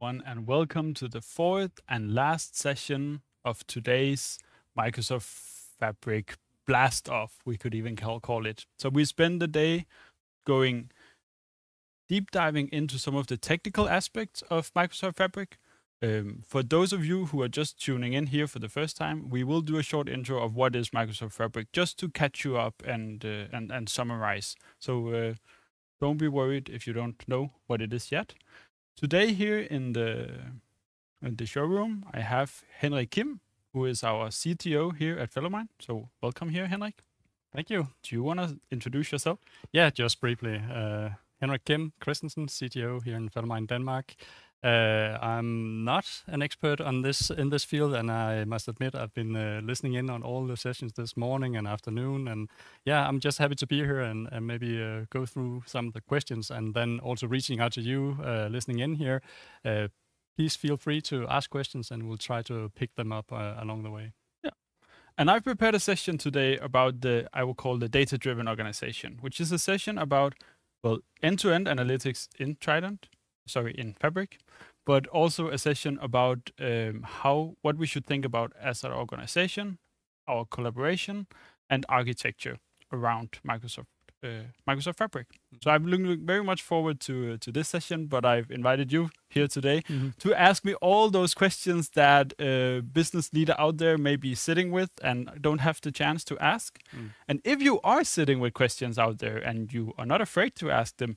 everyone, and welcome to the fourth and last session of today's Microsoft Fabric Blast Off, we could even call it. So we spend the day going deep diving into some of the technical aspects of Microsoft Fabric. For those of you who are just tuning in here for the first time, we will do a short intro of what is Microsoft Fabric, just to catch you up and summarize. So don't be worried if you don't know what it is yet. Today here in the showroom, I have Henrik Kim, who is our CTO here at Fellowmine. So welcome here, Henrik. Thank you. Do you want to introduce yourself? Yeah, just briefly. Henrik Kim, Christensen, CTO here in Fellowmine, Denmark. I'm not an expert on this in this field, and I must admit I've been listening in on all the sessions this morning and afternoon. And yeah, I'm just happy to be here and maybe go through some of the questions, and then also reaching out to you listening in here. Please feel free to ask questions, and we'll try to pick them up along the way. Yeah. And I've prepared a session today about I will call the data-driven organization, which is a session about, well, end-to-end analytics in in Fabric, but also a session about what we should think about as an organization, our collaboration, and architecture around Microsoft Fabric. So I'm looking very much forward to this session, but I've invited you here today to ask me all those questions that a business leader out there may be sitting with and don't have the chance to ask. And if you are sitting with questions out there and you are not afraid to ask them,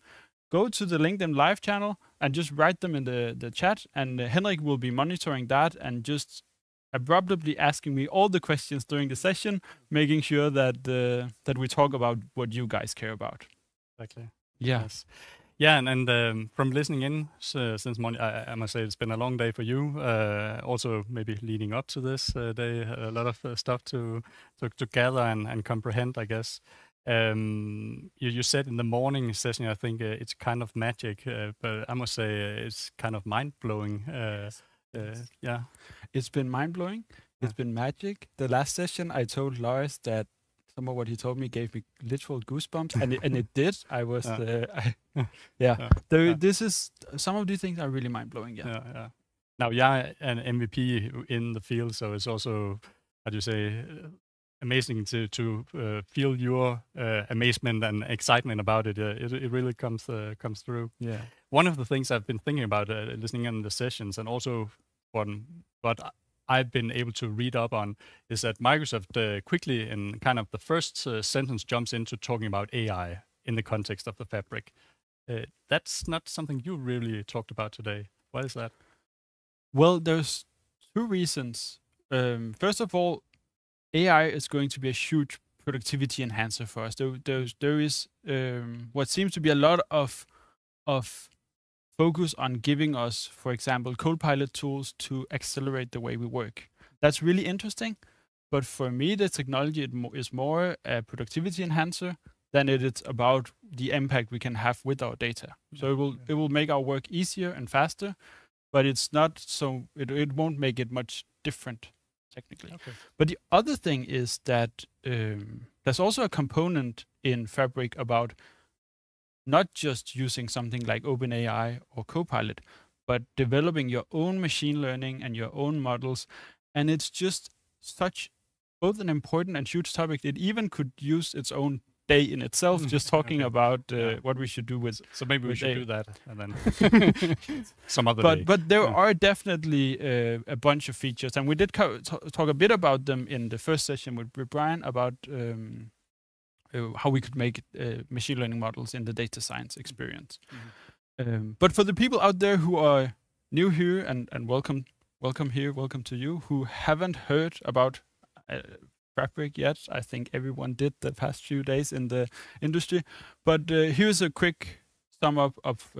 go to the LinkedIn Live channel and just write them in the chat, and Henrik will be monitoring that and just abruptly asking me all the questions during the session, making sure that we talk about what you guys care about. Exactly. Yeah. Yes. Yeah, and from listening in since morning, I must say it's been a long day for you. Also, maybe leading up to this day, a lot of stuff to gather and comprehend, I guess. You said in the morning session, I think it's kind of magic, but I must say it's kind of mind-blowing. Yeah. It's been mind-blowing. It's been magic. The last session, I told Lars that some of what he told me gave me literal goosebumps, and it did. I was, This is, some of these things are really mind-blowing, yeah. Now, an MVP in the field, so it's also, how do you say, amazing to feel your amazement and excitement about it. It really comes through. Yeah. One of the things I've been thinking about listening in the sessions, and also what I've been able to read up on, is that Microsoft quickly in kind of the first sentence jumps into talking about AI in the context of the Fabric. That's not something you really talked about today. Why is that? Well, there's two reasons. First of all, AI is going to be a huge productivity enhancer for us. There is what seems to be a lot of focus on giving us, for example, Copilot tools to accelerate the way we work. That's really interesting, but for me, the technology is more a productivity enhancer than it is about the impact we can have with our data. So it will make our work easier and faster, but it's not so it won't make it much different technically. Okay. But the other thing is that there's also a component in Fabric about not just using something like OpenAI or Copilot, but developing your own machine learning and your own models. And it's just such both an important and huge topic. It even could use its own day in itself, just talking about what we should do with. So maybe we should do that, and then some other day. But there are definitely a bunch of features, and we did talk a bit about them in the first session with Brian about how we could make machine learning models in the data science experience. But for the people out there who are new here, and welcome to you, who haven't heard about Fabric yet. I think everyone did the past few days in the industry. But here's a quick sum up of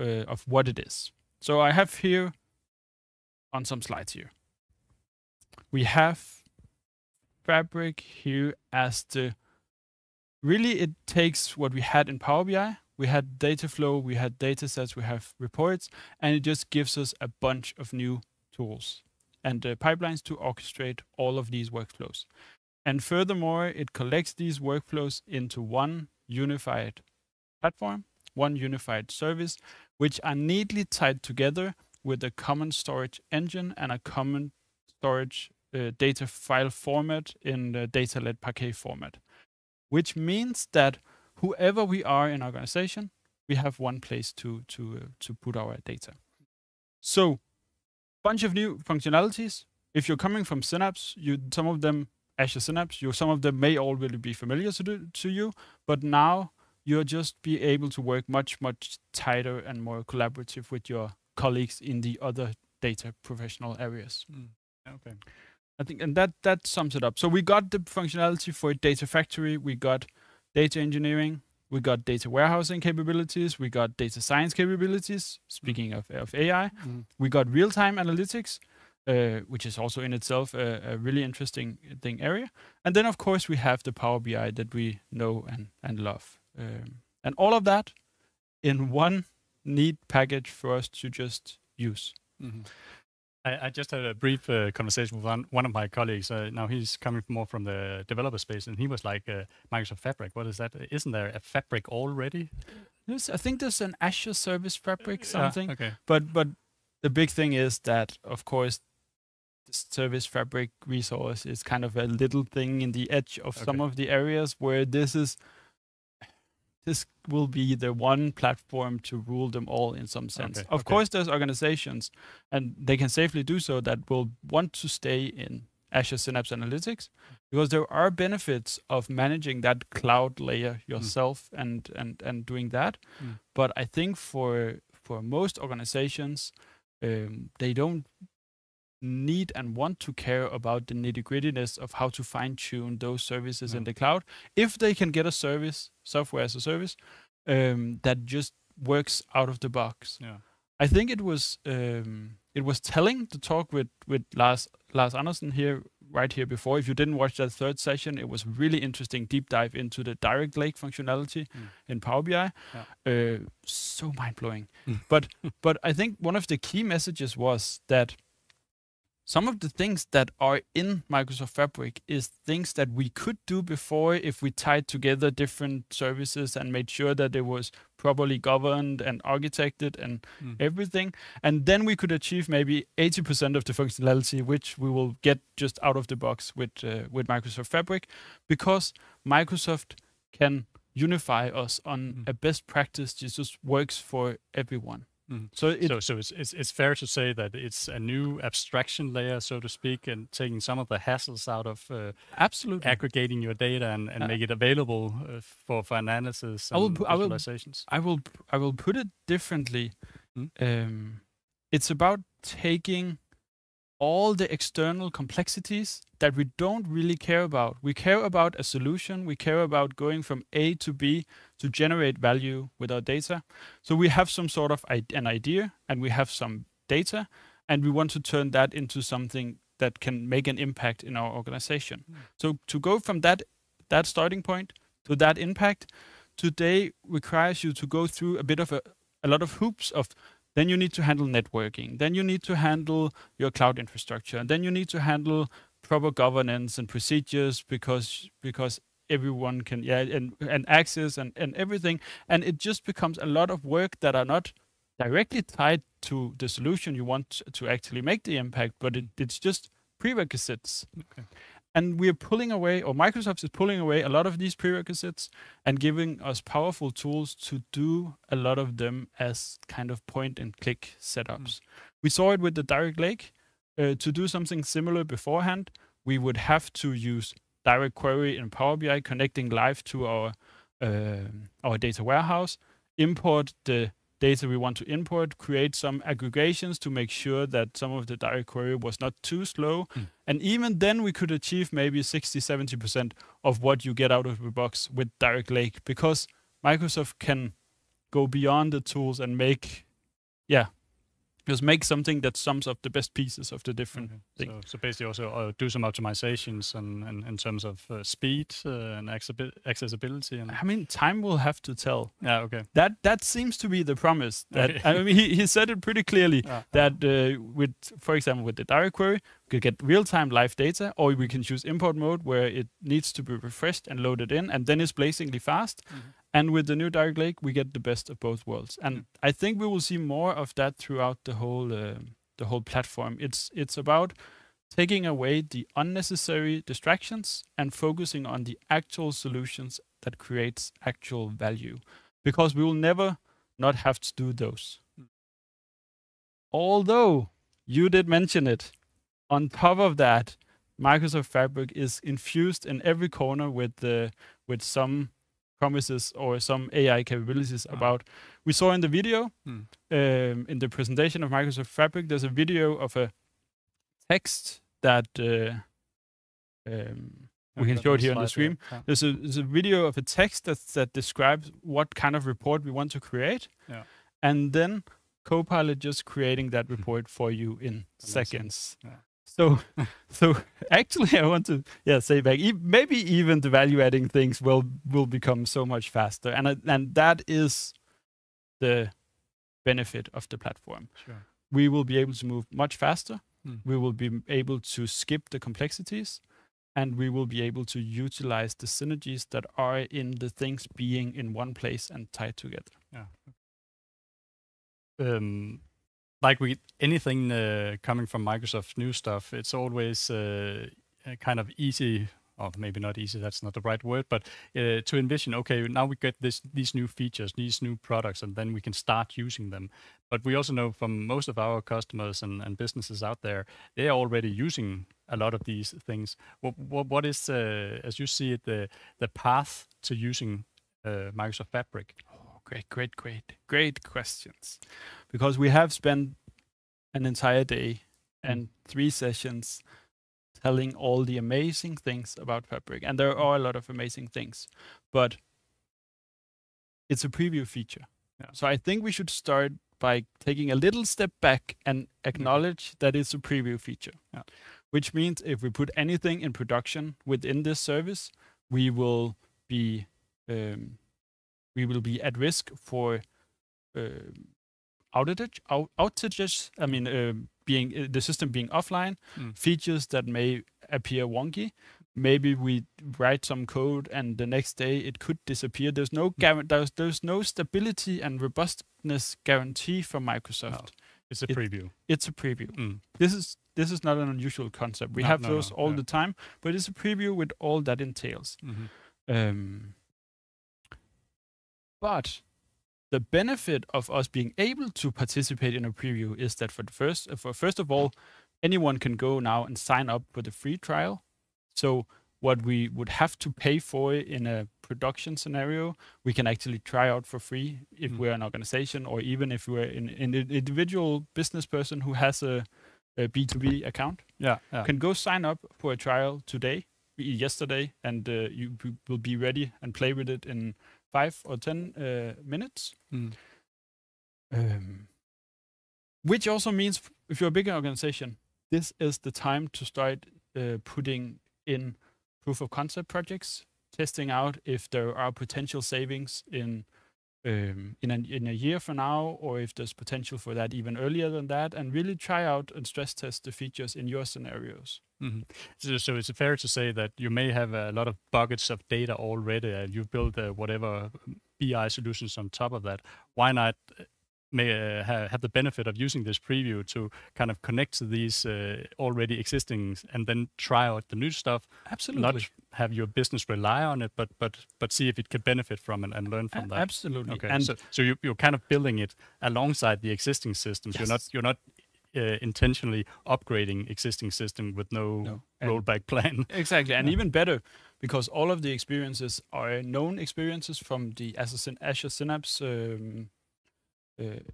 what it is. So I have here on some slides here. We have Fabric here as really it takes what we had in Power BI. We had data flow, we had data sets, we have reports, and it just gives us a bunch of new tools and pipelines to orchestrate all of these workflows. And furthermore, it collects these workflows into one unified platform, one unified service, which are neatly tied together with a common storage engine and a common storage data file format in the data-led parquet format, which means that whoever we are in our organization, we have one place to put our data. So, bunch of new functionalities. If you're coming from Synapse, some of them Azure Synapse, some of them may already be familiar to you, but now you'll just be able to work much tighter and more collaborative with your colleagues in the other data professional areas. Okay. I think, and that sums it up. So we got the functionality for Data Factory, we got data engineering, we got data warehousing capabilities, we got data science capabilities, speaking of AI, we got real-time analytics, which is also in itself a really interesting area. And then, of course, we have the Power BI that we know and love. And all of that in one neat package for us to just use. I just had a brief conversation with one of my colleagues. Now he's coming more from the developer space, and he was like, Microsoft Fabric, what is that? Isn't there a Fabric already? I think there's an Azure Service Fabric something. Okay. But the big thing is that, of course, the Service Fabric resource is kind of a little thing in the edge of some of the areas where this will be the one platform to rule them all in some sense. Of course, there's organizations, and they can safely do so, that will want to stay in Azure Synapse Analytics, because there are benefits of managing that cloud layer yourself and doing that. But I think for most organizations, they don't need and want to care about the nitty-grittiness of how to fine-tune those services in the cloud. If they can get a service, software as a service, that just works out of the box. I think it was telling to talk with Lars Andersen right here before. If you didn't watch that third session, it was really interesting deep dive into the direct lake functionality in Power BI. So mind-blowing. But I think one of the key messages was that some of the things that are in Microsoft Fabric is things that we could do before if we tied together different services and made sure that it was properly governed and architected and everything. And then we could achieve maybe 80% of the functionality, which we will get just out of the box with Microsoft Fabric, because Microsoft can unify us on a best practice that just works for everyone. So it's fair to say that it's a new abstraction layer, so to speak, and taking some of the hassles out of absolutely aggregating your data and make it available for analysis and visualizations. I will put it differently. It's about taking all the external complexities that we don't really care about. We care about a solution. We care about going from A to B to generate value with our data. So we have some sort of an idea, and we have some data, and we want to turn that into something that can make an impact in our organization. So to go from that starting point to that impact today requires you to go through a lot of hoops of. Then you need to handle networking. Then you need to handle your cloud infrastructure. And then you need to handle proper governance and procedures because everyone can and access and everything. And it just becomes a lot of work that are not directly tied to the solution you want to actually make the impact, but it's just prerequisites. And we're pulling away, or Microsoft is pulling away a lot of these prerequisites and giving us powerful tools to do a lot of them as kind of point-and-click setups. We saw it with the Direct Lake. To do something similar beforehand, we would have to use direct query in Power BI, connecting live to our data warehouse, import the data we want to import, create some aggregations to make sure that some of the direct query was not too slow. And even then we could achieve maybe 60-70% of what you get out of the box with Direct Lake, because Microsoft can go beyond the tools and make something that sums up the best pieces of the different things. So basically also do some optimizations and in terms of speed and accessibility. And I mean, time will have to tell. That seems to be the promise. I mean, he said it pretty clearly that for example, with the direct query, we could get real-time live data, or we can choose import mode where it needs to be refreshed and loaded in, and then it's blazingly fast. And with the new Direct Lake, we get the best of both worlds. And I think we will see more of that throughout the whole platform. It's about taking away the unnecessary distractions and focusing on the actual solutions that creates actual value, because we will never not have to do those. Although you did mention it, on top of that, Microsoft Fabric is infused in every corner with some promises or some AI capabilities about. We saw in the video, in the presentation of Microsoft Fabric, there's a video of a text that we can show it here on the screen. Yeah. There's a video of a text that describes what kind of report we want to create, and then Copilot just creating that report for you in seconds. Yeah. So actually, I want to say back, maybe even the value-adding things will become so much faster, and that is the benefit of the platform. Sure. We will be able to move much faster. We will be able to skip the complexities, and we will be able to utilize the synergies that are in the things being in one place and tied together. Yeah. Like with anything coming from Microsoft's new stuff, it's always kind of easy, or maybe not easy, that's not the right word, but to envision, okay, now we get these new features, these new products, and then we can start using them. But we also know from most of our customers and businesses out there, they are already using a lot of these things. What is, as you see it, the path to using Microsoft Fabric? Great questions. Because we have spent an entire day and 3 sessions telling all the amazing things about Fabric. And there are a lot of amazing things, but it's a preview feature. Yeah. So I think we should start by taking a little step back and acknowledge that it's a preview feature. Yeah. Which means if we put anything in production within this service, we will be at risk for outages. I mean, being the system being offline, features that may appear wonky. Maybe we write some code and the next day it could disappear. There's no there's no stability and robustness guarantee from Microsoft. No, it's a preview. It's a preview. This is not an unusual concept. We have those all the time, but it's a preview with all that entails. But the benefit of us being able to participate in a preview is that first of all, anyone can go now and sign up for the free trial. So what we would have to pay for in a production scenario, we can actually try out for free if we're an organization, or even if we're an individual business person who has a B2B account. Can go sign up for a trial yesterday, and you will be ready and play with it in 5 or 10 minutes. Which also means if you're a bigger organization, this is the time to start putting in proof of concept projects, testing out if there are potential savings in a year from now, or if there's potential for that even earlier than that, and really try out and stress test the features in your scenarios. So it's fair to say that you may have a lot of buckets of data already, and you build whatever BI solutions on top of that. Why not have the benefit of using this preview to kind of connect to these already existing and then try out the new stuff? Absolutely. Not have your business rely on it, but see if it can benefit from it and learn from that. Absolutely. Okay. And so you're kind of building it alongside the existing systems. Yes. You're not intentionally upgrading existing system with no rollback plan. Exactly, and even better, because all of the experiences are known experiences from the Azure Synapse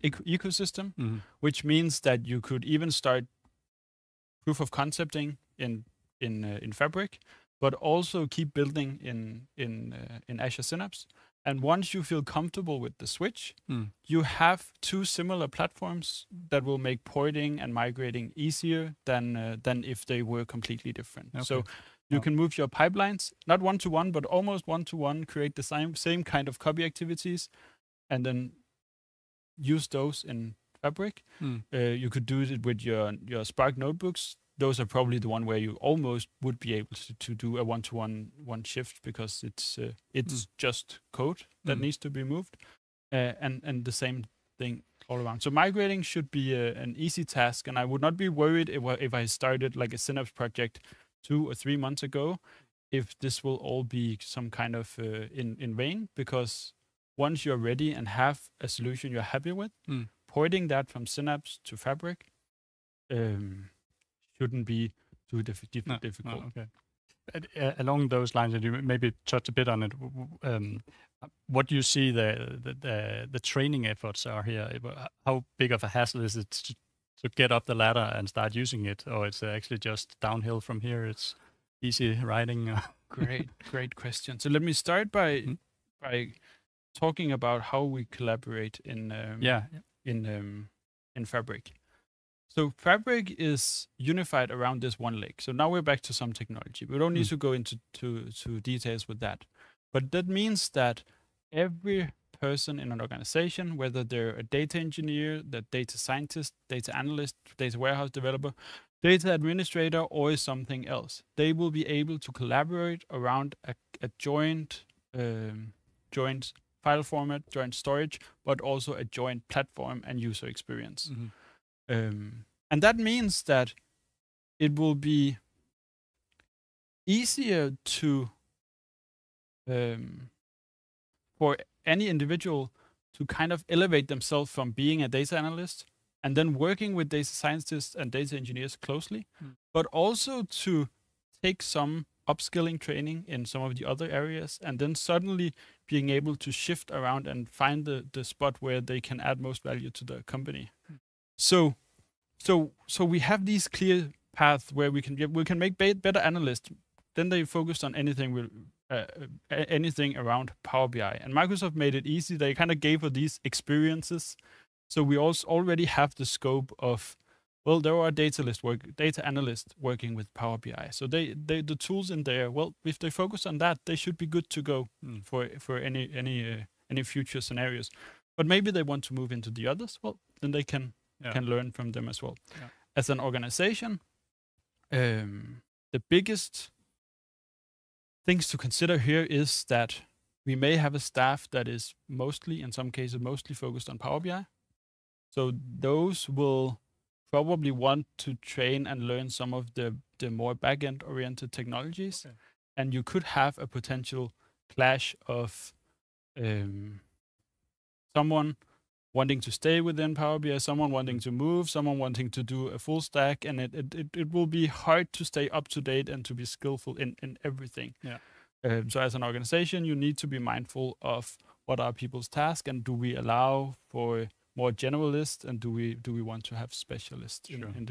ecosystem, which means that you could even start proof of concepting in Fabric, but also keep building in Azure Synapse. And once you feel comfortable with the switch, you have 2 similar platforms that will make porting and migrating easier than if they were completely different. Okay. So you can move your pipelines, not one-to-one, but almost one-to-one, create the same kind of copy activities, and then use those in Fabric. You could do it with your Spark notebooks. those are probably the one where you almost would be able to do a one shift, because it's just code that needs to be moved, and the same thing all around. So migrating should be an easy task, and I would not be worried if I started like a Synapse project 2 or 3 months ago, if this will all be some kind of in vain, because once you're ready and have a solution you're happy with, porting that from Synapse to Fabric shouldn't be too difficult. No, okay. Along those lines, and you maybe touch a bit on it, what do you see the training efforts are here? How big of a hassle is it to get up the ladder and start using it, or it's actually just downhill from here? It's easy riding. Great question. So let me start by talking about how we collaborate in Fabric. So Fabric is unified around this one lake. So now we're back to some technology. We don't need to go into to details with that. But that means that every person in an organization, whether they're a data engineer, the data scientist, data analyst, data warehouse developer, data administrator, or something else, they will be able to collaborate around a joint file format, joint storage, but also a joint platform and user experience. And that means that it will be easier to for any individual to kind of elevate themselves from being a data analyst and then working with data scientists and data engineers closely, but also to take some upskilling training in some of the other areas, and then suddenly being able to shift around and find the spot where they can add most value to the company. So we have these clear paths where we can make better analysts. Then they focused on anything around Power BI, and Microsoft made it easy. They kind of gave us these experiences. So we also already have the scope of, well, there are data analysts working with Power BI. So the tools in there, well, if they focus on that, they should be good to go for any future scenarios. But maybe they want to move into the others. Well, then they can learn from them as well. Yeah. As an organization, the biggest things to consider here is that we may have a staff that is mostly, in some cases, mostly focused on Power BI. So those will probably want to train and learn some of the more back-end oriented technologies. Okay. And you could have a potential clash of someone wanting to stay within Power BI, someone wanting to move, someone wanting to do a full stack, and it will be hard to stay up to date and to be skillful in everything. Yeah. So as an organization, you need to be mindful of what are people's tasks, and do we allow for more generalists, and do we want to have specialists in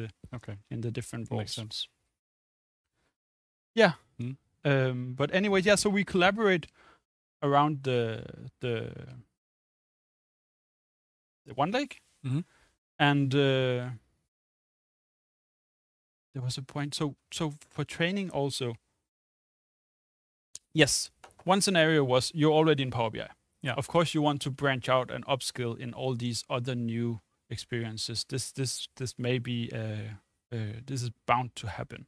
the different roles? Makes sense. Yeah. But anyway, yeah. So we collaborate around the one lake, and there was a point. So for training also, yes, one scenario was you're already in Power BI. Yeah. Of course, you want to branch out and upskill in all these other new experiences. This may be this is bound to happen.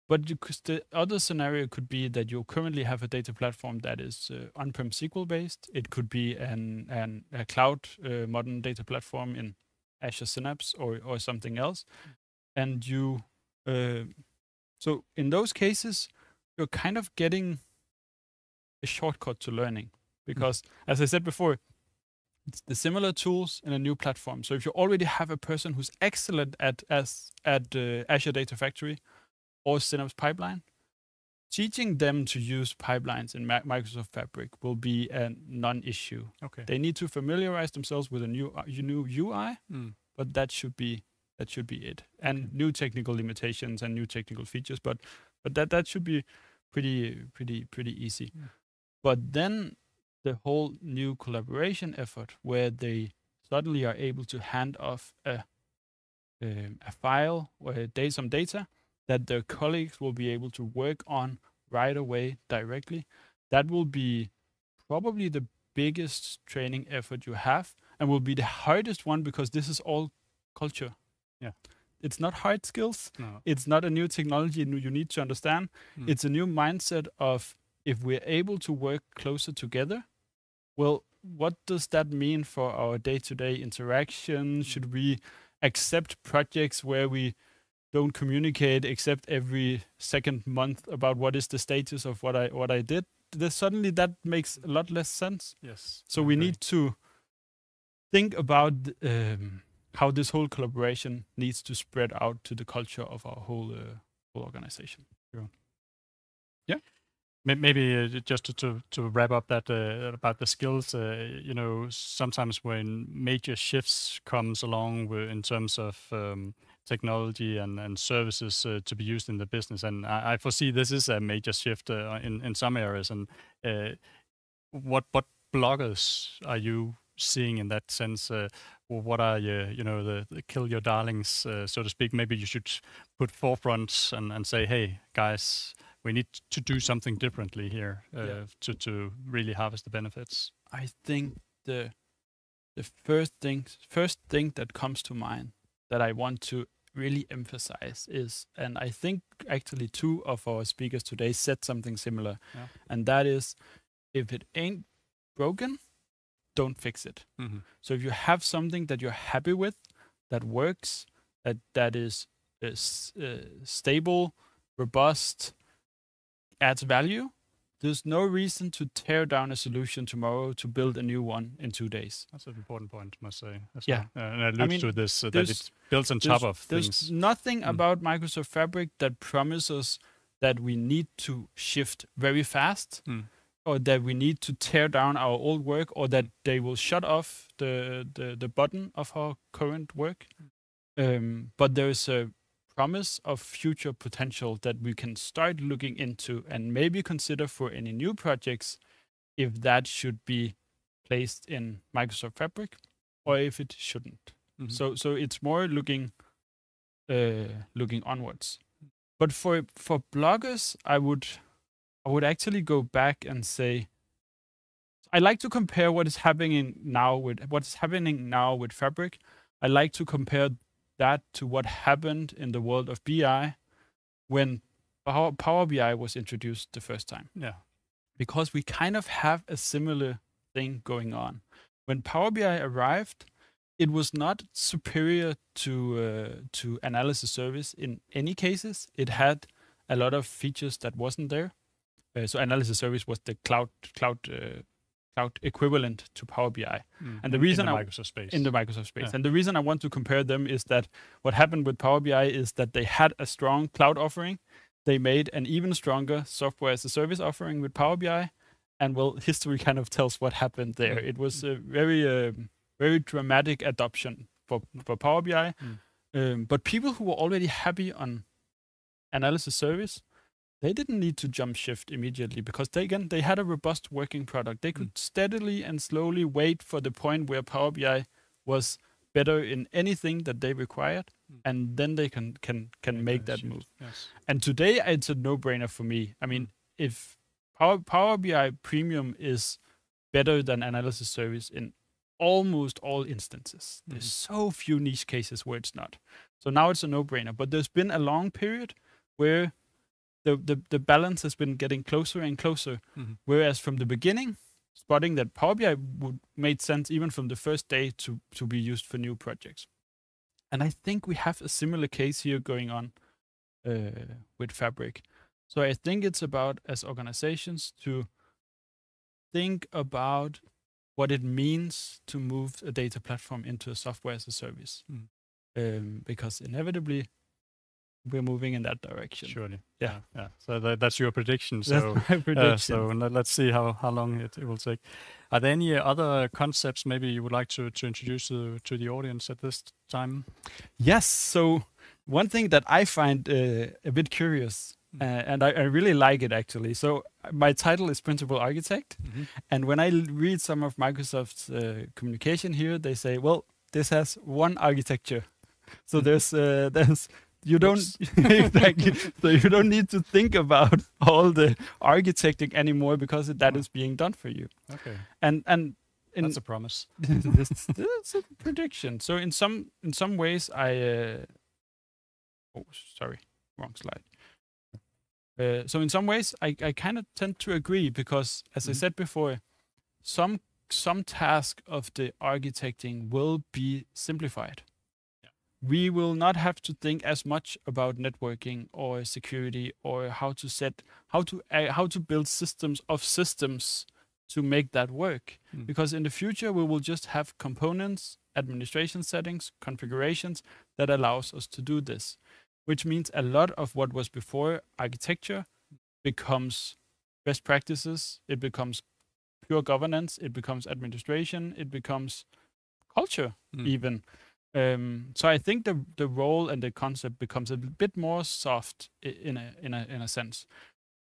But the other scenario could be that you currently have a data platform that is on-prem SQL based. It could be a cloud modern data platform in Azure Synapse or something else. And you, so in those cases, you're kind of getting a shortcut to learning, because as I said before, it's the similar tools in a new platform. So if you already have a person who's excellent at Azure Data Factory or Synapse Pipeline, teaching them to use pipelines in Microsoft Fabric will be a non-issue. Okay. They need to familiarize themselves with a new UI, but that should be it. And new technical limitations and new technical features, but that should be pretty easy. Yeah. But then the whole new collaboration effort, where they suddenly are able to hand off a file or some data that their colleagues will be able to work on right away directly, that will be probably the biggest training effort you have, and will be the hardest one, because this is all culture. Yeah, It's not hard skills. No. It's not a new technology you need to understand. It's a new mindset of, if we're able to work closer together, well, what does that mean for our day-to-day interaction? Should we accept projects where we don't communicate except every second month about what is the status of what I did? Suddenly that makes a lot less sense. Yes. So we need to think about how this whole collaboration needs to spread out to the culture of our whole organization. Sure. Yeah. Maybe just to wrap up that about the skills, sometimes when major shifts comes along in terms of technology and services to be used in the business, and I foresee this is a major shift in some areas. And what bloggers are you seeing in that sense? What are the kill your darlings, so to speak? Maybe you should put forefront and say, hey guys, we need to do something differently here to really harvest the benefits. I think the first thing that comes to mind that I want to really emphasize is, and I think actually two of our speakers today said something similar, and that is, if it ain't broken, don't fix it. So if you have something that you're happy with, that works, that is stable, robust, adds value, there's no reason to tear down a solution tomorrow to build a new one in 2 days. That's an important point, I must say. Yeah. And I allude to this, that it builds on top of things. There's nothing about Microsoft Fabric that promises that we need to shift very fast, or that we need to tear down our old work, or that they will shut off the button of our current work. But there is a promise of future potential that we can start looking into and maybe consider for any new projects, if that should be placed in Microsoft Fabric or if it shouldn't. So it's more looking onwards. But for bloggers, I would actually go back and say, I like to compare what is happening now with Fabric. I like to compare that to what happened in the world of BI when Power BI was introduced the first time. Yeah. Because we kind of have a similar thing going on. When Power BI arrived, it was not superior to analysis service in any cases. It had a lot of features that wasn't there. So analysis service was the cloud equivalent to Power BI. And the reason in the Microsoft space. And the reason I want to compare them is that what happened with Power BI is that they had a strong cloud offering. They made an even stronger software as a service offering with Power BI. And well, history kind of tells what happened there. It was a very dramatic adoption for Power BI. But people who were already happy on analysis service, they didn't need to jump shift immediately because they had a robust working product. They could steadily and slowly wait for the point where Power BI was better in anything that they required, and then they can make that move. Yes. And today it's a no-brainer for me. I mean, if Power BI Premium is better than analysis service in almost all instances. There's so few niche cases where it's not. So now it's a no-brainer. But there's been a long period where the balance has been getting closer and closer. Whereas from the beginning, spotting that Power BI made sense even from the first day to be used for new projects. And I think we have a similar case here going on with Fabric. So I think it's about, as organizations, to think about what it means to move a data platform into a software as a service. Because inevitably, we're moving in that direction. Surely. Yeah. So that's your prediction. That's my prediction. So let's see how long it will take. Are there any other concepts maybe you would like to introduce to the audience at this time? Yes. So one thing that I find a bit curious, and I really like it actually. So my title is Principal Architect. And when I read some of Microsoft's communication here, they say, well, this has one architecture. So there's you don't exactly. So you don't need to think about all the architecting anymore because that is being done for you. Okay. And that's a promise. That's a prediction. So in some ways, Oh, sorry, wrong slide. So in some ways, I kind of tend to agree because, as I said before, some task of the architecting will be simplified. We will not have to think as much about networking or security or how to build systems of systems to make that work. Because in the future, we will just have components, administration settings, configurations that allows us to do this, which means a lot of what was before architecture becomes best practices. It becomes pure governance. It becomes administration. It becomes culture even. So I think the role and the concept becomes a bit more soft in a sense.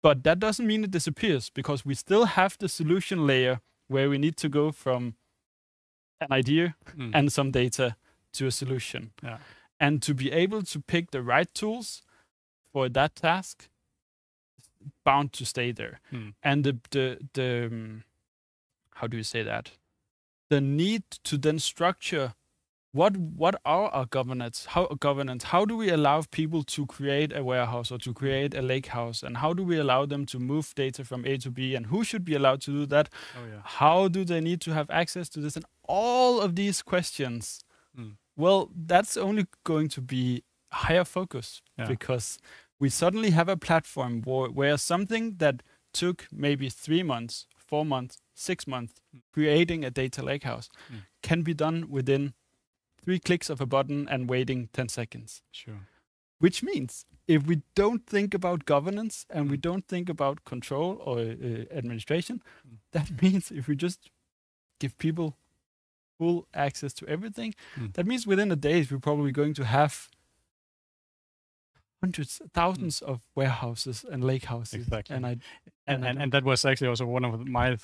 But that doesn't mean it disappears, because we still have the solution layer where we need to go from an idea and some data to a solution. And to be able to pick the right tools for that task, bound to stay there. And the how do you say that? The need to then structure what are our governance? How do we allow people to create a warehouse or to create a lake house? And how do we allow them to move data from A to B? And who should be allowed to do that? How do they need to have access to this? And all of these questions, well, that's only going to be higher focus, because we suddenly have a platform where something that took maybe 3 months, 4 months, 6 months, creating a data lakehouse, can be done within 3 clicks of a button and waiting 10 seconds. Sure. Which means if we don't think about governance and we don't think about control or administration, that means if we just give people full access to everything, that means within a day we're probably going to have hundreds, thousands of warehouses and lake houses. Exactly. And that was actually also one of my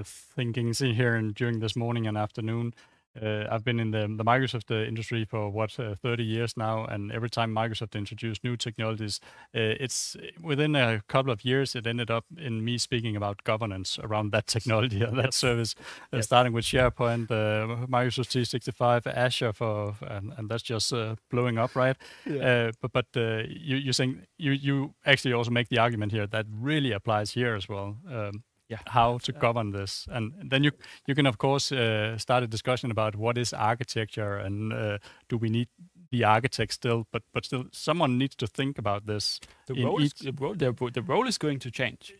thinkings here during this morning and afternoon. I've been in the Microsoft industry for 30 years now, and every time Microsoft introduced new technologies, it's within a couple of years it ended up in me speaking about governance around that technology or that service, starting with SharePoint, Microsoft 365, Azure and that's just blowing up, right? But you're saying you actually also make the argument here that really applies here as well. How to govern this, and then you can of course start a discussion about what is architecture and do we need the architect still, but still someone needs to think about this. The role is going to change.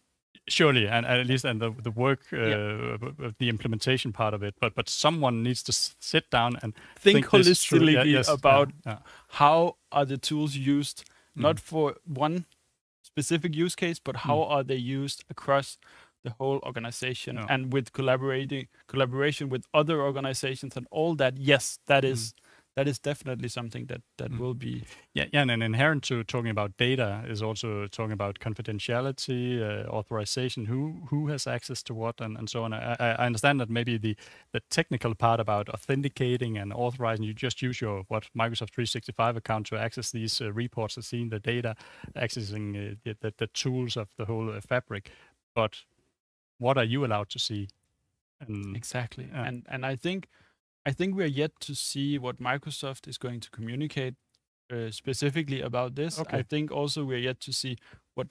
Surely, and at least and the work, the implementation part of it, but someone needs to sit down and think holistically about how are the tools used, not for one specific use case, but how are they used across the whole organization and with collaboration with other organizations and all that. Yes, that is definitely something that will be. And inherent to talking about data is also talking about confidentiality, authorization, who has access to what, and so on. I understand that maybe the technical part about authenticating and authorizing, you just use your Microsoft 365 account to access these reports and seeing the data, accessing the tools of the whole fabric, but what are you allowed to see? Exactly. And I think we are yet to see what Microsoft is going to communicate specifically about this. I think also we are yet to see what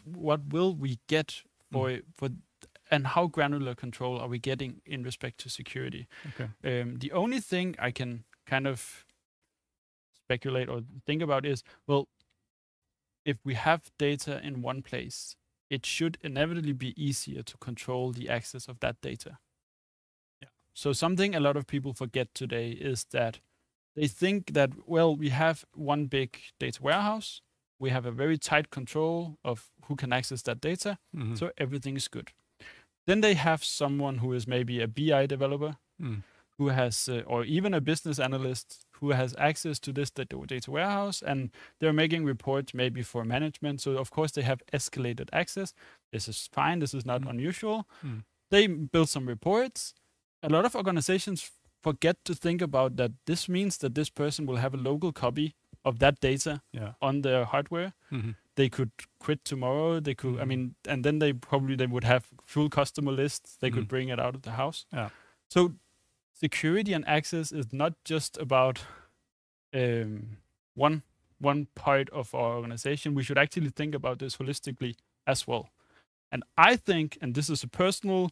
will we get for and how granular control are we getting in respect to security. The only thing I can kind of speculate or think about is, well, if we have data in one place, it should inevitably be easier to control the access of that data. So something a lot of people forget today is that they think that, well, we have one big data warehouse, we have a very tight control of who can access that data, so everything is good. Then they have someone who is maybe a BI developer, who has, or even a business analyst who has access to this data warehouse, and they're making reports maybe for management. So of course they have escalated access. This is fine. This is not unusual. They build some reports. A lot of organizations forget to think about that. This means that this person will have a local copy of that data on their hardware. They could quit tomorrow. They could, and then they would have full customer lists. They could bring it out of the house. So security and access is not just about one one part of our organization. We should actually think about this holistically as well. And I think, and this is a personal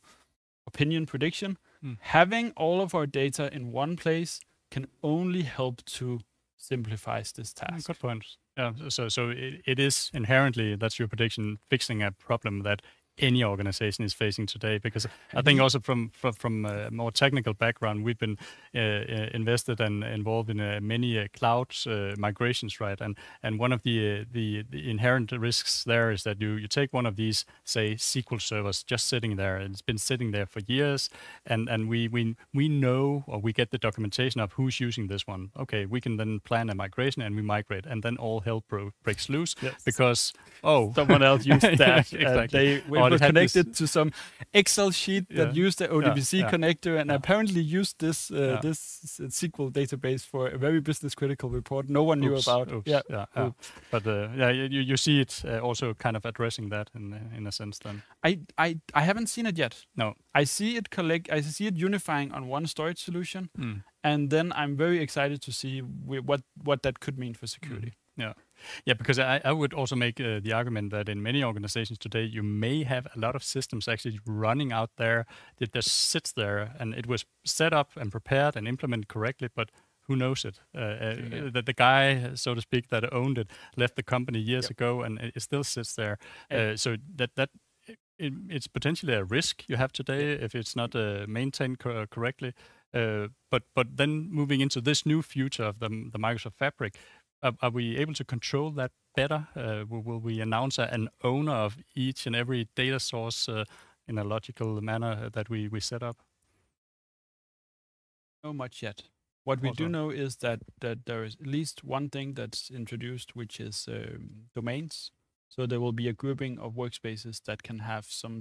opinion prediction, having all of our data in one place can only help to simplify this task. Good point. Yeah. So it is inherently, that's your prediction, fixing a problem that any organization is facing today, because I think also from a more technical background, we've been invested and involved in many cloud migrations, right? And one of the inherent risks there is that you take one of these, say, SQL servers just sitting there, and it's been sitting there for years, and we know, or we get the documentation of who's using this one. Okay, we can then plan a migration and we migrate, and then all hell breaks loose because someone else used that. Exactly. We were connected to some Excel sheet that used the ODBC connector, and apparently used this this SQL database for a very business critical report no one knew about. But you see it also kind of addressing that in a sense. Then I haven't seen it yet. No, I see it unifying on one storage solution, and then I'm very excited to see what that could mean for security. Yeah, because I would also make the argument that in many organizations today, you may have a lot of systems actually running out there that just sits there, and it was set up and prepared and implemented correctly, but who knows it? That the guy, so to speak, that owned it left the company years ago, and it still sits there. So it's potentially a risk you have today if it's not maintained correctly. But then moving into this new future of the Microsoft Fabric, are we able to control that better? Will we announce an owner of each and every data source in a logical manner that we set up? Not much yet. What we do know is that there is at least one thing that's introduced, which is domains. So there will be a grouping of workspaces that can have some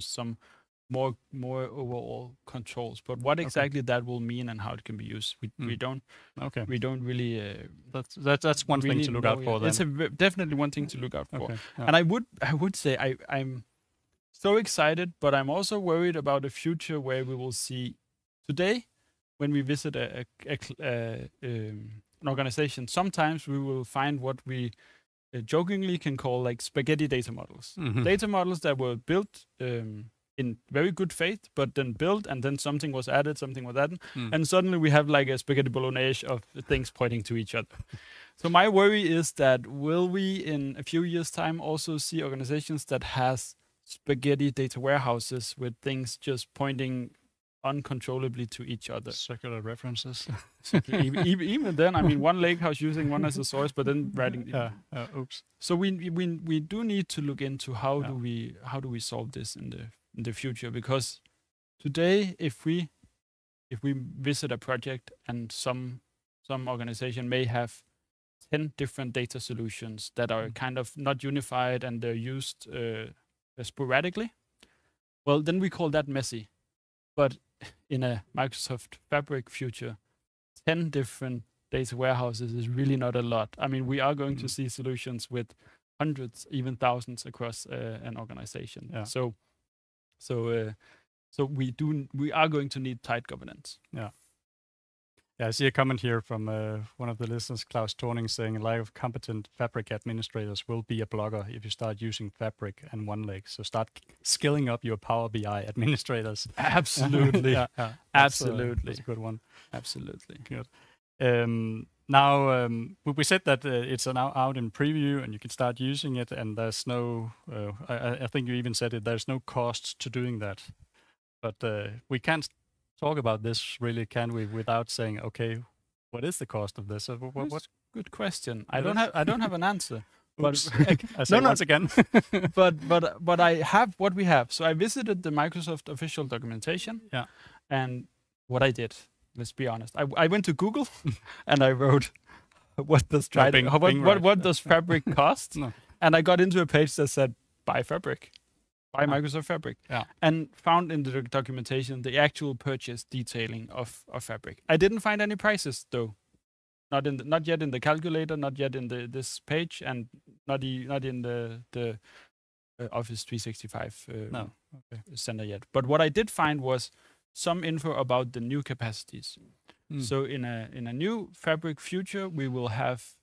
more overall controls, but what exactly that will mean and how it can be used, we don't really. That's one thing to look out for. Then it's definitely one thing to look out for. And I would say I'm so excited, but I'm also worried about a future where we will see today when we visit an organization. Sometimes we will find what we jokingly can call like spaghetti data models, data models that were built in very good faith, but then built, and then something was added, and suddenly we have like a spaghetti bolognese of things pointing to each other. So my worry is that will we in a few years' time also see organizations that has spaghetti data warehouses with things just pointing uncontrollably to each other? Circular references. Even then, I mean, one lakehouse using one as a source, but then writing. Oops. So we do need to look into how do we solve this in the future, because today if we visit a project and some organization may have 10 different data solutions that are kind of not unified and they're used sporadically, well, then we call that messy. But in a Microsoft Fabric future, 10 different data warehouses is really not a lot. I mean, we are going to see solutions with hundreds, even thousands across an organization. So we are going to need tight governance. Yeah, I see a comment here from one of the listeners, Klaus Torning, saying a lack of competent Fabric administrators will be a blocker if you start using Fabric and OneLake. So start skilling up your Power BI administrators. Absolutely. Absolutely. That's a good one. Absolutely. Good. Now, we said that it's now out in preview and you can start using it, and there's no, I think you even said it, there's no cost to doing that. But we can't talk about this really, can we, without saying, okay, what is the cost of this? What? Good question. I don't have an answer. But I say once again. but I have what we have. So I visited the Microsoft official documentation. Yeah. And what I did, let's be honest, I went to Google and I wrote, what does Fabric cost? No. And I got into a page that said, buy Fabric. By Microsoft Fabric, and found in the documentation the actual purchase detailing of Fabric. I didn't find any prices though, not yet in the calculator, not yet in this page, and not in the Office 365 center yet. But what I did find was some info about the new capacities. So in a new Fabric future, we will have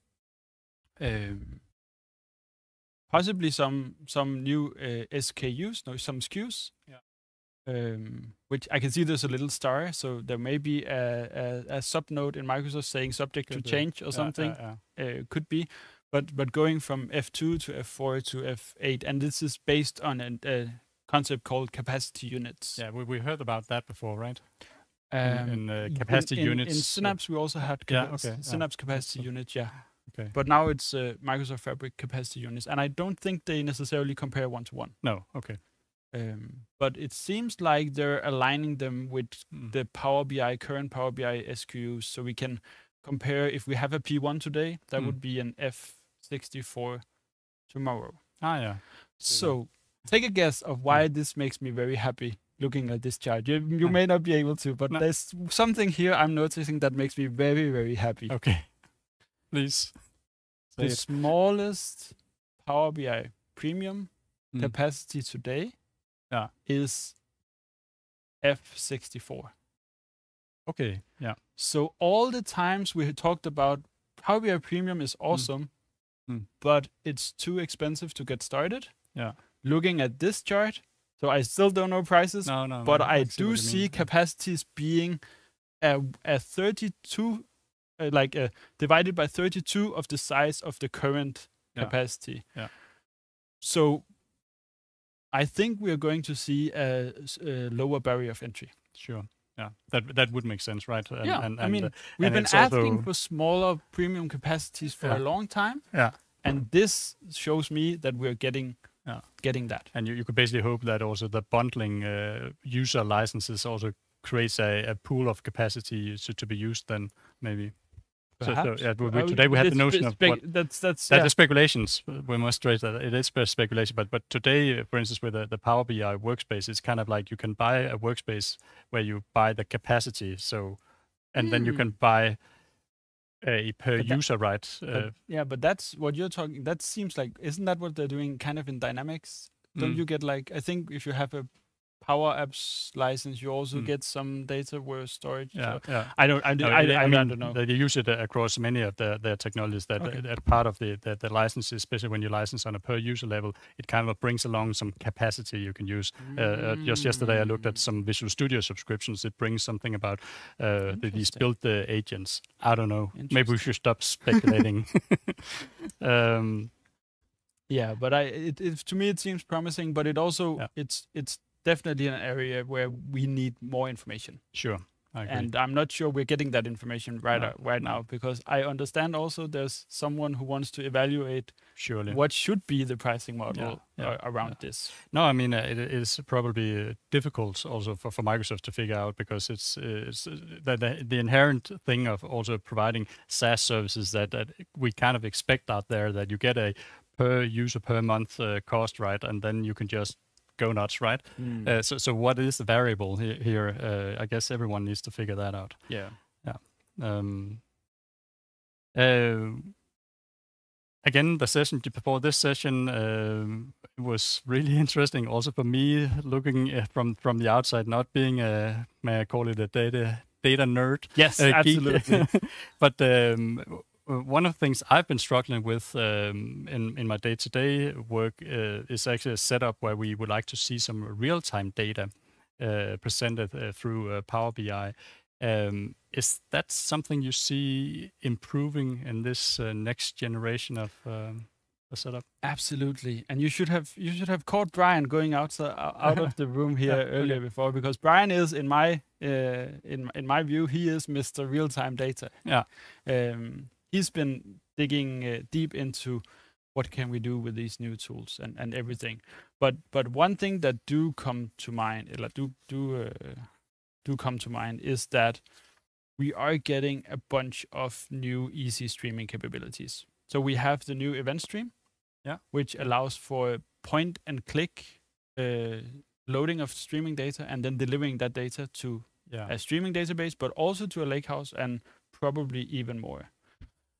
Possibly some new SKUs, no, some SKUs. Yeah. Which I can see there's a little star, so there may be a subnode in Microsoft saying subject to change or something. Could be, but going from F2 to F4 to F8, and this is based on a concept called capacity units. Yeah, we heard about that before, right? In capacity units. In Synapse, we also had Synapse capacity units, yeah. Okay. But now it's Microsoft Fabric capacity units, and I don't think they necessarily compare one-to-one. No, okay. But it seems like they're aligning them with the current Power BI SKUs, so we can compare if we have a P1 today, that would be an F64 tomorrow. Yeah. So take a guess of why this makes me very happy looking at this chart. You may not be able to, but there's something here I'm noticing that makes me very, very happy. Okay. Please. The smallest Power BI premium capacity today is F64. Okay, yeah. So all the times we had talked about Power BI Premium is awesome, but it's too expensive to get started. Yeah. Looking at this chart, so I still don't know prices, but I do see capacities being a 32, divided by 32 of the size of the current capacity. Yeah. So I think we are going to see a lower barrier of entry. Sure. Yeah, that would make sense, right? And we've been asking for smaller premium capacities for a long time. Yeah. And this shows me that we're getting that. And you could basically hope that also the bundling user licenses also creates a pool of capacity to be used then, maybe. Today we had the notion of that's speculations. We must stress that it is speculation. But today, for instance, with the Power BI workspace, it's kind of like you can buy a workspace where you buy the capacity. So, and then you can buy a per user, right? But that's what you're talking. That seems like, isn't that what they're doing kind of in Dynamics? Don't you get like, I think if you have a Power Apps license, you also get some data where storage. I don't know. They use it across many of their technologies. That part of the licenses, especially when you license on a per user level, it kind of brings along some capacity you can use. Just yesterday, I looked at some Visual Studio subscriptions. It brings something about these built agents. I don't know. Maybe we should stop speculating. Yeah, but to me it seems promising. But it also it's definitely an area where we need more information. Sure, I agree. And I'm not sure we're getting that information right now, because I understand also there's someone who wants to evaluate what should be the pricing model around this. No, I mean, it is probably difficult also for Microsoft to figure out, because it's the inherent thing of also providing SaaS services that we kind of expect out there, that you get a per user per month cost, right? And then you can just go nuts, right? So what is the variable here? I guess everyone needs to figure that out. Yeah. Again, the session before this session was really interesting, also for me, looking from the outside, not being may I call it a data nerd. Yes, absolutely. But one of the things I've been struggling with in my day-to-day work is actually a setup where we would like to see some real-time data presented through Power BI. Is that something you see improving in this next generation of a setup? Absolutely, and you should have caught Brian going out of the room here earlier before, because Brian is in my view, he is Mr. Real-time data. Yeah. He's been digging deep into what can we do with these new tools and everything. But one thing that do come to mind is that we are getting a bunch of new easy streaming capabilities. So we have the new event stream, which allows for point and click loading of streaming data and then delivering that data to a streaming database, but also to a lakehouse and probably even more.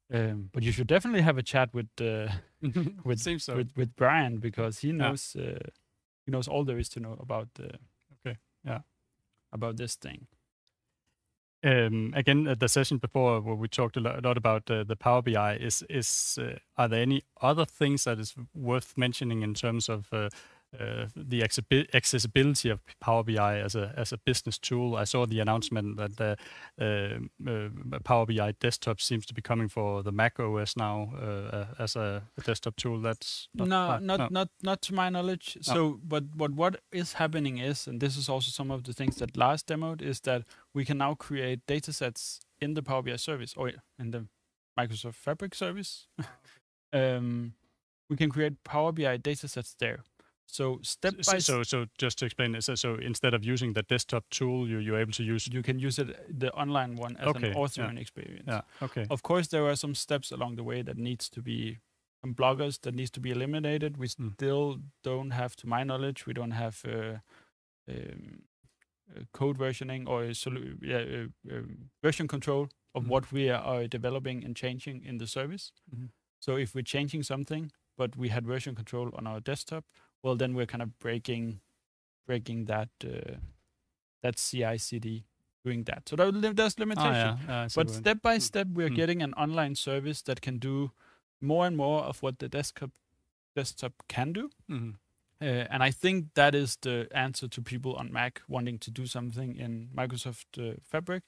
But you should definitely have a chat with with Brian, because he knows all there is to know about about this thing. Again, at the session before, where we talked a lot about the Power BI, are there any other things that is worth mentioning in terms of the accessibility of Power BI as a business tool? I saw the announcement that the Power BI desktop seems to be coming for the Mac OS now as a desktop tool. That's not to my knowledge. No. So, but what is happening is, and this is also some of the things that Lars demoed, is that we can now create data sets in the Power BI service or in the Microsoft Fabric service. We can create Power BI data sets there. So step by so just to explain this, so instead of using the desktop tool, you're able to use. You can use it, the online one, as an authoring experience. Yeah. Okay. Of course, there are some steps along the way that needs to be, some blockers that needs to be eliminated. We still don't have, to my knowledge, we don't have code versioning or version control of what we are developing and changing in the service. So if we're changing something, but we had version control on our desktop, well, then we're kind of breaking that that CI/CD doing that. So there's limitation. But step by step, we're getting an online service that can do more and more of what the desktop can do. And I think that is the answer to people on Mac wanting to do something in Microsoft Fabric,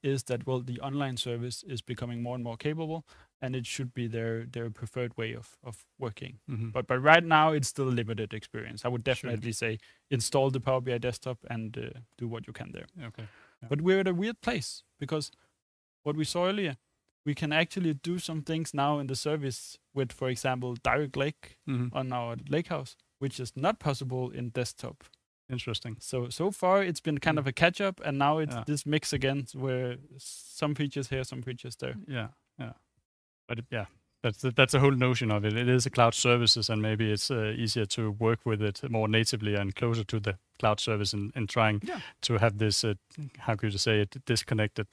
is that, well, the online service is becoming more and more capable, and it should be their preferred way of working. But right now, it's still a limited experience. I would definitely say install the Power BI desktop and do what you can there. Okay. Yeah. But we're at a weird place, because what we saw earlier, we can actually do some things now in the service with, for example, direct lake on our lakehouse, which is not possible in desktop. Interesting. So far it's been kind of a catch up, and now it's this mix again, where some features here, some features there. Yeah. But that's the whole notion of it. It is a cloud services, and maybe it's easier to work with it more natively and closer to the cloud service, and trying to have this how could you say it, disconnected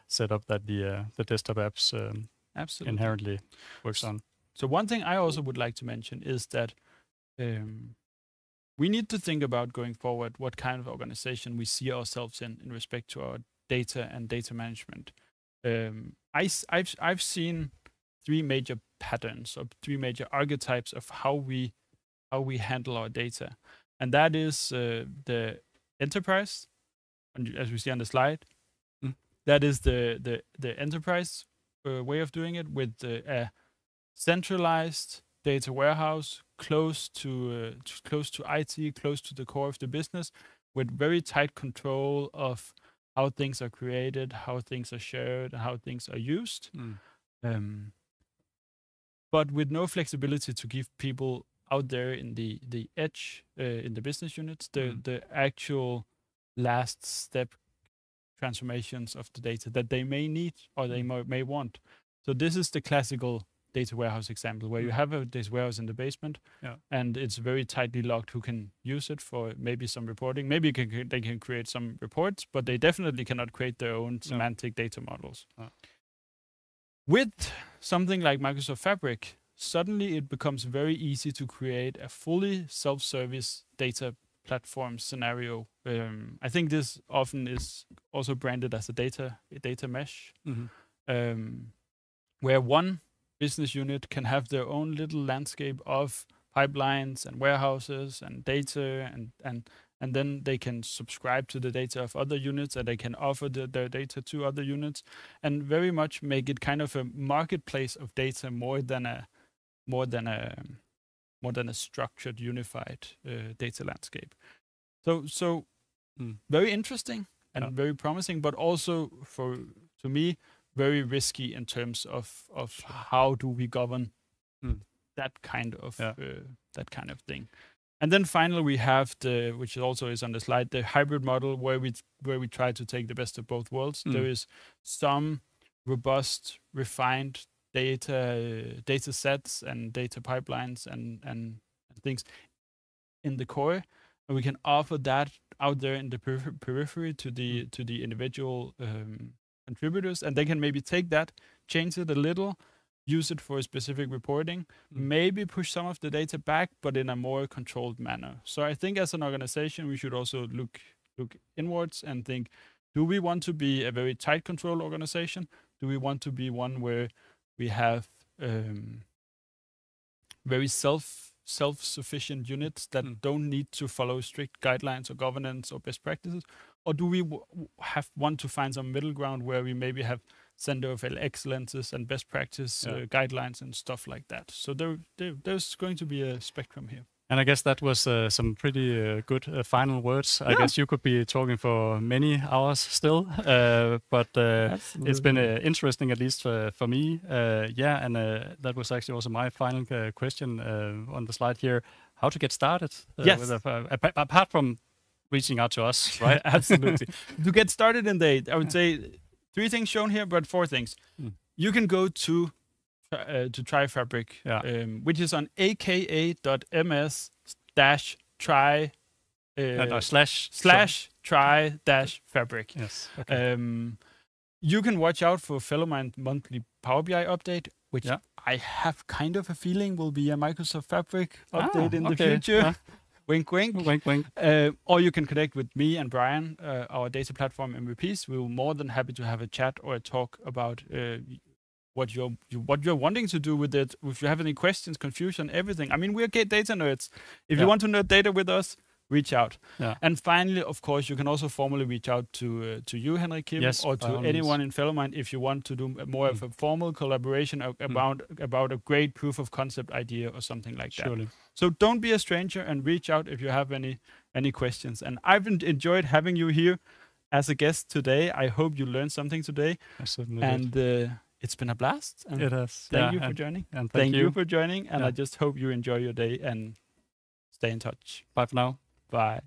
setup that the desktop apps absolutely inherently works on. So one thing I also would like to mention is that we need to think about going forward what kind of organization we see ourselves in respect to our data and data management. I've seen three major patterns, or three major archetypes of how we handle our data, and that is the enterprise, as we see on the slide. That is the enterprise way of doing it, with a centralized data warehouse close to IT, close to the core of the business, with very tight control of how things are created, how things are shared, and how things are used. But with no flexibility to give people out there in the edge, in the business units, the actual last step transformations of the data that they may need or they may want. So this is the classical data warehouse example, where you have a data warehouse in the basement, and it's very tightly locked who can use it for maybe some reporting. Maybe they can create some reports, but they definitely cannot create their own semantic data models. With something like Microsoft Fabric, suddenly it becomes very easy to create a fully self-service data platform scenario. I think this often is also branded as a data mesh, where one business unit can have their own little landscape of pipelines and warehouses and data, and then they can subscribe to the data of other units, and they can offer their data to other units, and very much make it kind of a marketplace of data more than a structured, unified data landscape. So very interesting and very promising, but also to me very risky in terms of how do we govern that kind of thing. And then finally we have which also is on the slide, the hybrid model, where we try to take the best of both worlds. There is some robust, refined data sets and data pipelines and things in the core, and we can offer that out there in the periphery to the individual contributors, and they can maybe take that, change it a little, use it for a specific reporting, maybe push some of the data back, but in a more controlled manner. So I think as an organization, we should also look inwards and think, Do we want to be a very tight control organization? Do we want to be one where we have very self-sufficient units that don't need to follow strict guidelines or governance or best practices? Or do we want to find some middle ground where we maybe have center of excellences and best practice guidelines and stuff like that? So there's going to be a spectrum here. And I guess that was some pretty good final words. I guess you could be talking for many hours still, but it's been interesting, at least for me. And that was actually also my final question on the slide here. How to get started? Apart from reaching out to us, right? Absolutely. To get started in I would say 3 things shown here, but 4 things. You can go to Try Fabric, which is on aka.ms/try /try-fabric. Yes. Okay. You can watch out for Fellowmind monthly Power BI update, which I have kind of a feeling will be a Microsoft Fabric update in the future. Wink, wink. Wink, wink. Or you can connect with me and Brian, our data platform MVPs. We're more than happy to have a chat or a talk about what you're wanting to do with it. If you have any questions, confusion, everything. I mean, we're data nerds. If you want to nerd data with us, reach out. Yeah. And finally, of course, you can also formally reach out to you, Henrik Kim, or to anyone in Fellowmind if you want to do more of a formal collaboration about a great proof of concept idea or something like that. So don't be a stranger and reach out if you have any questions. And I've enjoyed having you here as a guest today. I hope you learned something today. I certainly did. It's been a blast. And it has. Thank you for joining. And thank you for joining. And I just hope you enjoy your day and stay in touch. Bye for now. Bye.